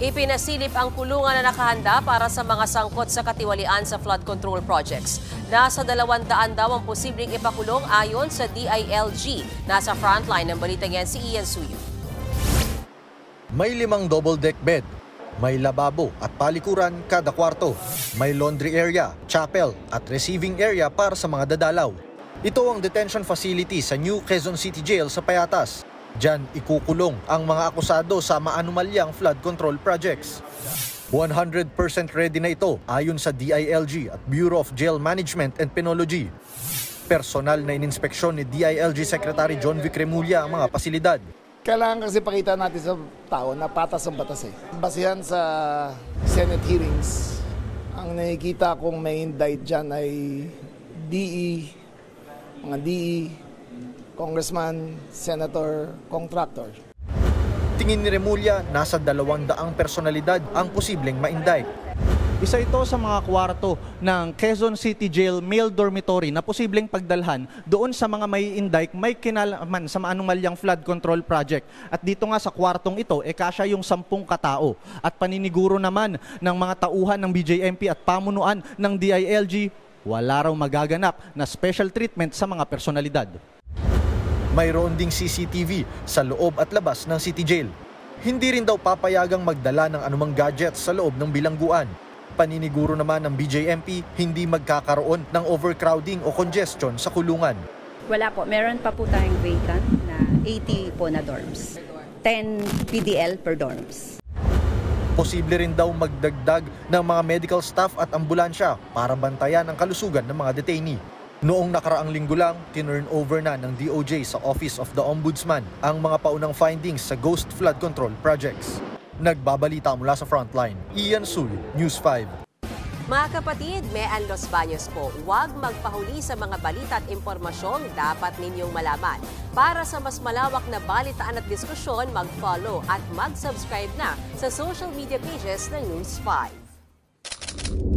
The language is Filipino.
Ipinasilip ang kulungan na nakahanda para sa mga sangkot sa katiwalian sa flood control projects. Nasa 200 daw ang posibleng ipakulong ayon sa DILG. Nasa frontline ng balitang yan si Ian Suyu. May 5 double-deck bed, may lababo at palikuran kada kwarto. May laundry area, chapel at receiving area para sa mga dadalaw. Ito ang detention facility sa New Quezon City Jail sa Payatas. Diyan ikukulong ang mga akusado sa maanumalyang flood control projects. 100% ready na ito ayon sa DILG at Bureau of Jail Management and Penology. Personal na ininspeksyon ni DILG Secretary John Vic Remulla ang mga pasilidad. Kailangan kasi pakita natin sa tao na patas ang batas eh. Basihan sa Senate hearings, ang nakikita kong may indict dyan ay DE, mga DE, Congressman, Senator, Contractor. Tingin ni Remulla, nasa 200 personalidad ang posibleng ma-indict. Isa ito sa mga kwarto ng Quezon City Jail male dormitory na posibleng pagdalhan doon sa mga may indict may kinalaman sa maanumalyang flood control project. At dito nga sa kwartong ito, kasya yung 10 katao. At paniniguro naman ng mga tauhan ng BJMP at pamunuan ng DILG, wala raw magaganap na special treatment sa mga personalidad. Mayroon ding CCTV sa loob at labas ng City Jail. Hindi rin daw papayagang magdala ng anumang gadgets sa loob ng bilangguan. Paniniguro naman ng BJMP, hindi magkakaroon ng overcrowding o congestion sa kulungan. Wala po. Meron pa po tayong vacant na 80 po na dorms. 10 PDL per dorms. Posible rin daw magdagdag ng mga medical staff at ambulansya para bantayan ang kalusugan ng mga detainee. Noong nakaraang linggo lang, tinurn over na ng DOJ sa Office of the Ombudsman ang mga paunang findings sa ghost flood control projects. Nagbabalita mula sa Frontline, Ian Suyu, News 5. Mga kapatid, Mean Los Baños po, huwag magpahuli sa mga balita at impormasyong dapat ninyong malaman. Para sa mas malawak na balitaan at diskusyon, mag-follow at mag-subscribe na sa social media pages ng News 5.